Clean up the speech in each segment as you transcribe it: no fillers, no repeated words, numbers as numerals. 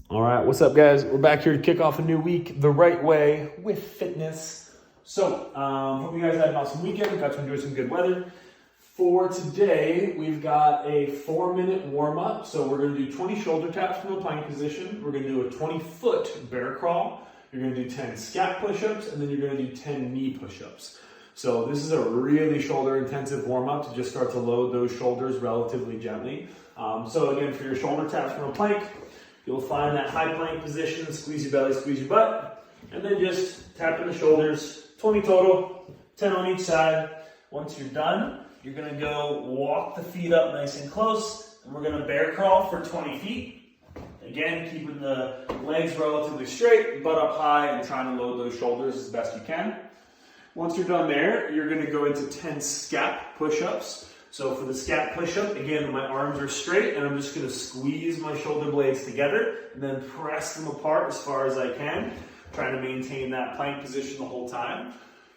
All right, what's up, guys? We're back here to kick off a new week the right way with fitness. So, hope you guys had an awesome weekend. Got to enjoy some good weather. For today, we've got a 4-minute warm-up. So we're going to do 20 shoulder taps from a plank position. We're going to do a 20-foot bear crawl. You're going to do 10 scap push-ups, and then you're going to do 10 knee push-ups. So this is a really shoulder-intensive warm-up to just start to load those shoulders relatively gently. So again, for your shoulder taps from a plank, you'll find that high plank position, squeeze your belly, squeeze your butt, and then just tap in the shoulders. 20 total, 10 on each side. Once you're done, you're gonna go walk the feet up nice and close, and we're gonna bear crawl for 20 feet. Again, keeping the legs relatively straight, butt up high, and trying to load those shoulders as best you can. Once you're done there, you're gonna go into 10 scap push-ups. So for the scap push-up, again, my arms are straight, and I'm just gonna squeeze my shoulder blades together, and then press them apart as far as I can, trying to maintain that plank position the whole time.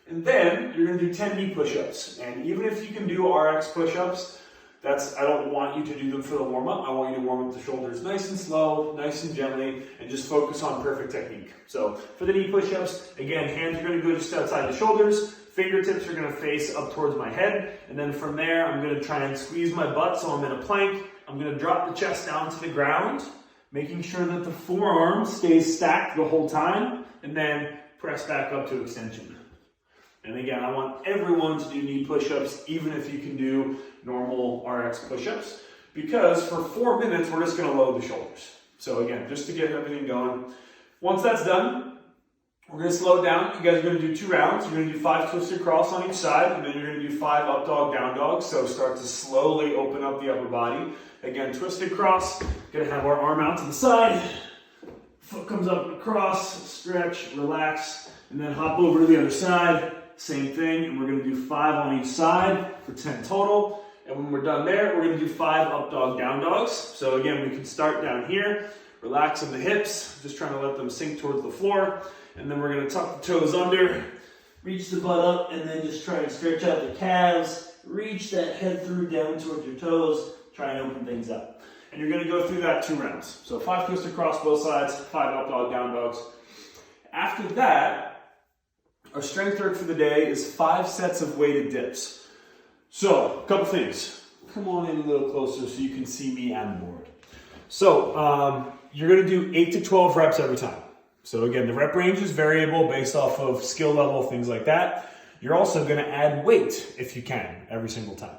And then you're gonna do 10 knee push-ups. And even if you can do RX push-ups, I don't want you to do them for the warm-up. I want you to warm up the shoulders nice and slow, nice and gently, and just focus on perfect technique. So for the knee push-ups, again, hands are gonna go just outside the shoulders, fingertips are gonna face up towards my head, and then from there, I'm gonna try and squeeze my butt so I'm in a plank. I'm gonna drop the chest down to the ground, making sure that the forearm stays stacked the whole time, and then press back up to extension. And again, I want everyone to do knee push-ups, even if you can do normal RX push-ups, because for 4 minutes, we're just gonna load the shoulders. So again, just to get everything going. Once that's done, we're gonna slow down. You guys are gonna do 2 rounds. You're gonna do 5 twisted cross on each side, and then you're gonna do 5 up dog, down dog. So start to slowly open up the upper body. Again, twisted cross, gonna have our arm out to the side, foot comes up and across, stretch, relax, and then hop over to the other side. Same thing, and we're gonna do 5 on each side for 10 total. And when we're done there, we're gonna do 5 up dog, down dogs. So again, we can start down here, relaxing the hips, just trying to let them sink towards the floor. And then we're gonna tuck the toes under, reach the butt up, and then just try and stretch out the calves, reach that head through down towards your toes, try and open things up. And you're gonna go through that 2 rounds. So 5 twisted cross both sides, 5 up dog, down dogs. After that, our strength work for the day is 5 sets of weighted dips. So, a couple things. Come on in a little closer so you can see me and the board. So, you're gonna do 8 to 12 reps every time. So again, the rep range is variable based off of skill level, things like that. You're also gonna add weight if you can, every single time.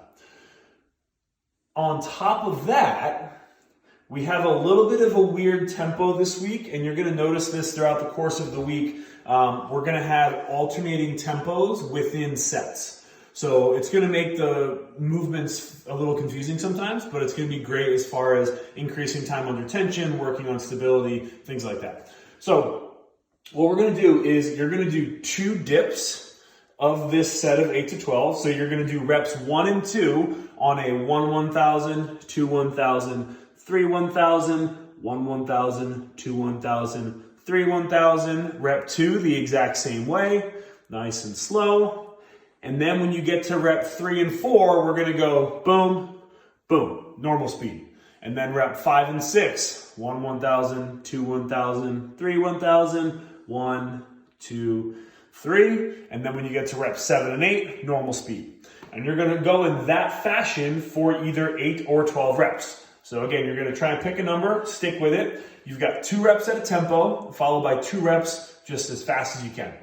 On top of that, we have a little bit of a weird tempo this week, and you're gonna notice this throughout the course of the week. We're gonna have alternating tempos within sets. So it's gonna make the movements a little confusing sometimes, but it's gonna be great as far as increasing time under tension, working on stability, things like that. So what we're gonna do is you're gonna do 2 dips of this set of 8 to 12. So you're gonna do reps 1 and 2 on a 1,000, 2, 1,000, 3, 1,000, 1, 1,000, 2, 1,000, 3, 1,000. Rep 2 the exact same way, nice and slow. And then when you get to rep 3 and 4, we're gonna go boom, boom, normal speed. And then rep 5 and 6, 1, 1,000, 2, 1,000, 3, 1,000, 1, 2, 3. And then when you get to rep 7 and 8, normal speed. And you're gonna go in that fashion for either 8 or 12 reps. So again, you're gonna try and pick a number, stick with it. You've got 2 reps at a tempo, followed by 2 reps just as fast as you can.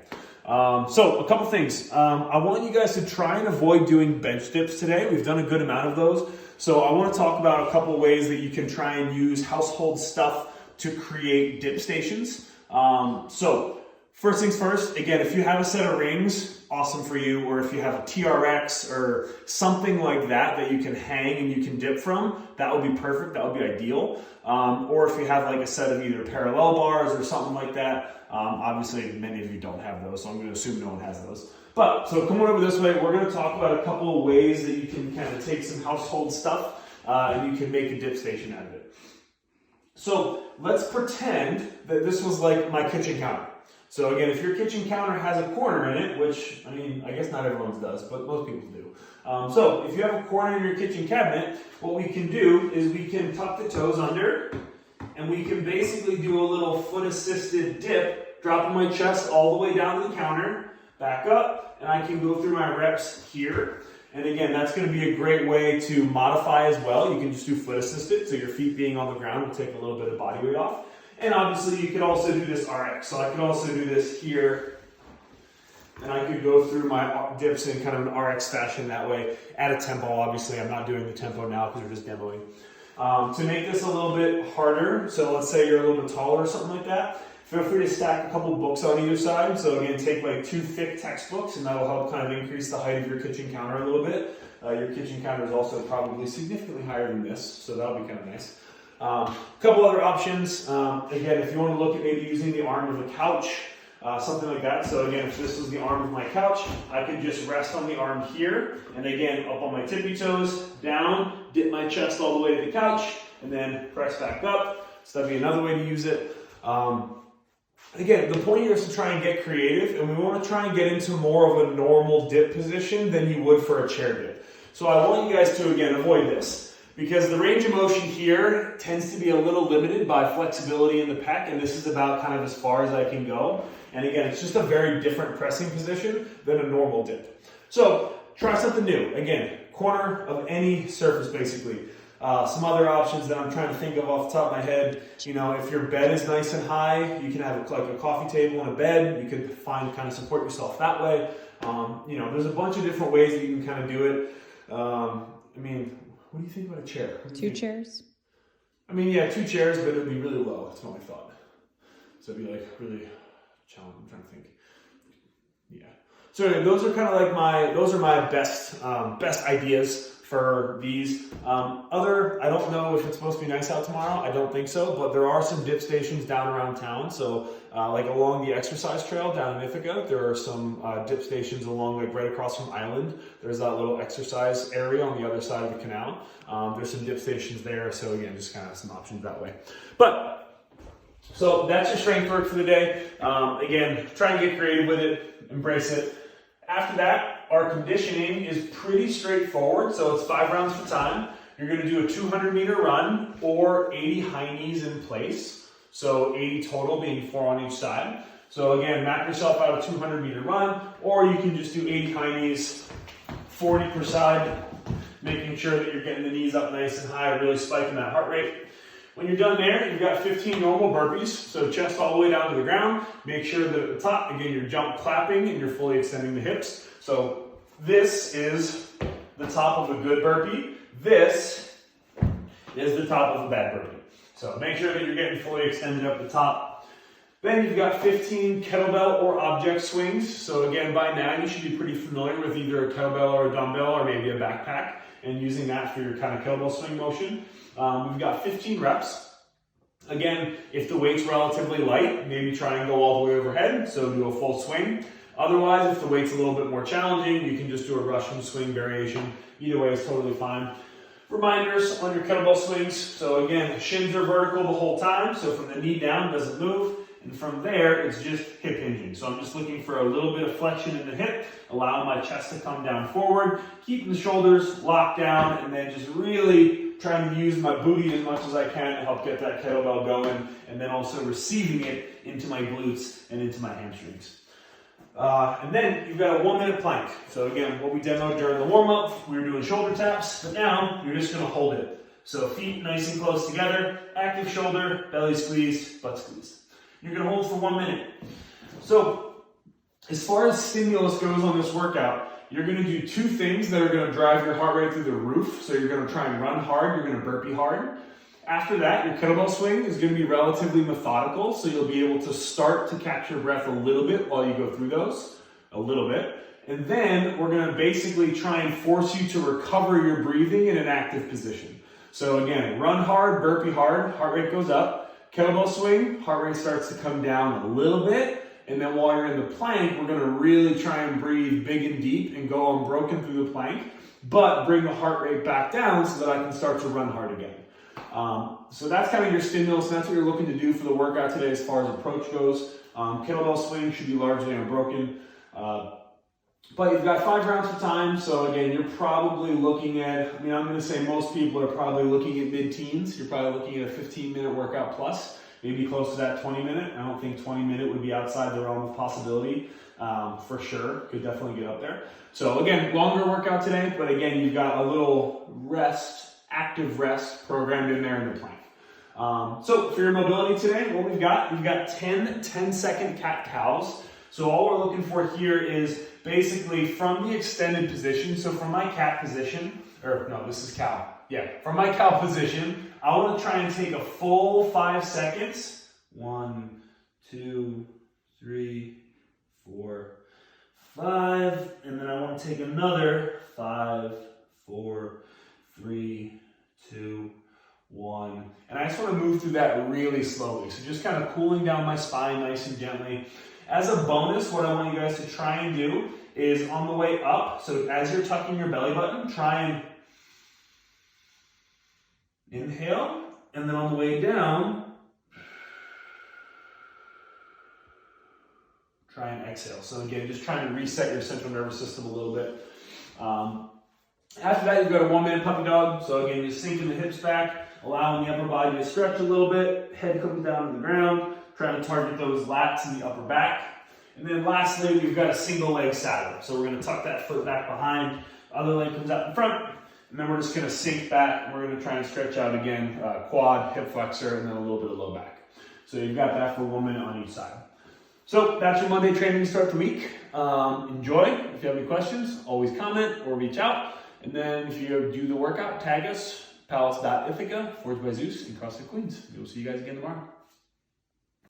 So a couple things. I want you guys to try and avoid doing bench dips today. We've done a good amount of those. So I want to talk about a couple ways that you can try and use household stuff to create dip stations. So first things first, again, if you have a set of rings, awesome for you. Or if you have a TRX or something like that that you can hang and you can dip from, that would be perfect. That would be ideal. Or if you have like a set of either parallel bars or something like that. Obviously, many of you don't have those, so I'm going to assume no one has those. But, so come on over this way. We're going to talk about a couple of ways that you can kind of take some household stuff and you can make a dip station out of it. So let's pretend that this was like my kitchen counter. So again, if your kitchen counter has a corner in it, which, I mean, I guess not everyone's does, but most people's do. So if you have a corner in your kitchen cabinet, what we can do is we can tuck the toes under, and we can basically do a little foot-assisted dip, dropping my chest all the way down to the counter, back up, and I can go through my reps here. And again, that's going to be a great way to modify as well. You can just do foot-assisted, so your feet being on the ground will take a little bit of body weight off. And obviously, you could also do this RX. So I could also do this here, and I could go through my dips in kind of an RX fashion that way at a tempo. Obviously, I'm not doing the tempo now because we're just demoing. To make this a little bit harder, so let's say you're a little bit taller or something like that, feel free to stack a couple books on either side. So again, take like 2 thick textbooks, and that'll help kind of increase the height of your kitchen counter a little bit. Your kitchen counter is also probably significantly higher than this, so that'll be kind of nice. A couple other options. Again, if you want to look at maybe using the arm of a couch, something like that. So again, if this was the arm of my couch, I could just rest on the arm here, and again, up on my tippy toes, down, dip my chest all the way to the couch, and then press back up. So that'd be another way to use it. Again, the point here is to try and get creative, and we want to try and get into more of a normal dip position than you would for a chair dip. So I want you guys to, again, avoid this, because the range of motion here tends to be a little limited by flexibility in the pec, and this is about kind of as far as I can go. And again, it's just a very different pressing position than a normal dip. So try something new. Again, corner of any surface basically. Some other options that I'm trying to think of off the top of my head, you know, if your bed is nice and high, you can have like a coffee table and a bed. You could find kind of support yourself that way. You know, there's a bunch of different ways that you can kind of do it. I mean, what do you think about a chair? 2 chairs? I mean, yeah, 2 chairs, but it would be really low. That's what I thought. So it'd be like really challenging. I'm trying to think. Yeah. So anyway, those are kind of like my best ideas for these. I don't know if it's supposed to be nice out tomorrow. I don't think so, but there are some dip stations down around town. So like along the exercise trail down in Ithaca, there are some dip stations along like right across from Island. There's that little exercise area on the other side of the canal. There's some dip stations there. So again, just kind of some options that way. So that's your strength work for the day. Again, try and get creative with it, embrace it. After that, our conditioning is pretty straightforward. So it's 5 rounds for time. You're going to do a 200-meter run or 80 high knees in place. So 80 total, being 4 on each side. So again, map yourself out a 200-meter run, or you can just do 80 high knees, 40 per side, making sure that you're getting the knees up nice and high, really spiking that heart rate. When you're done there, you've got 15 normal burpees, so chest all the way down to the ground. Make sure that at the top, again, you're jump clapping and you're fully extending the hips. So this is the top of a good burpee. This is the top of a bad burpee. So make sure that you're getting fully extended up the top. Then you've got 15 kettlebell or object swings. So again, by now you should be pretty familiar with either a kettlebell or a dumbbell or maybe a backpack and using that for your kind of kettlebell swing motion. We've got 15 reps. Again, if the weight's relatively light, maybe try and go all the way overhead, so do a full swing. Otherwise, if the weight's a little bit more challenging, you can just do a Russian swing variation. Either way is totally fine. Reminders on your kettlebell swings. So again, shins are vertical the whole time, so from the knee down, it doesn't move. And from there, it's just hip hinging. So I'm just looking for a little bit of flexion in the hip, allowing my chest to come down forward, keeping the shoulders locked down, and then just really trying to use my booty as much as I can to help get that kettlebell going, and then also receiving it into my glutes and into my hamstrings. And then you've got a 1-minute plank. So again, what we demoed during the warm-up, we were doing shoulder taps, but now you're just gonna hold it. So feet nice and close together, active shoulder, belly squeezed, butt squeezed. You're gonna hold for 1 minute. So as far as stimulus goes on this workout, you're gonna do 2 things that are gonna drive your heart rate through the roof. So you're gonna try and run hard, you're gonna burpee hard. After that, your kettlebell swing is gonna be relatively methodical, so you'll be able to start to catch your breath a little bit while you go through those, a little bit. And then we're gonna basically try and force you to recover your breathing in an active position. So again, run hard, burpee hard, heart rate goes up. Kettlebell swing, heart rate starts to come down a little bit. And then while you're in the plank, we're gonna really try and breathe big and deep and go unbroken through the plank, but bring the heart rate back down so that I can start to run hard again. So that's kind of your stimulus, and that's what you're looking to do for the workout today as far as approach goes. Kettlebell swing should be largely unbroken. But you've got 5 rounds for time, so again, you're probably looking at, I'm going to say most people are probably looking at mid-teens. You're probably looking at a 15-minute workout plus, maybe close to that 20-minute. I don't think 20-minute would be outside the realm of possibility, for sure. Could definitely get up there. So again, longer workout today, but again, you've got a little rest, active rest programmed in there in the plank. So for your mobility today, what we've got 10 10-second cat-cows. So all we're looking for here is basically from the extended position. So from my cat position, or no, this is cow. Yeah, from my cow position, I want to try and take a full 5 seconds. 1, 2, 3, 4, 5. And then I want to take another 5, 4, 3, 2, 1. And I just want to move through that really slowly. So just kind of cooling down my spine nice and gently. As a bonus, what I want you guys to try and do is on the way up, so as you're tucking your belly button, try and inhale, and then on the way down, try and exhale. So again, just trying to reset your central nervous system a little bit. After that, you've got a 1-minute puppy dog. So again, just sinking the hips back, allowing the upper body to stretch a little bit, head comes down to the ground, trying to target those lats in the upper back. And then lastly, we've got a single leg saddle. So we're going to tuck that foot back behind, other leg comes out in front, and then we're just going to sink back. We're going to try and stretch out again, quad, hip flexor, and then a little bit of low back. So you've got that for 1 minute on each side. So that's your Monday training to start the week. Enjoy. If you have any questions, always comment or reach out. And then if you do the workout, tag us, palace.ithaca/Zeus in CrossFit Queens. We'll see you guys again tomorrow.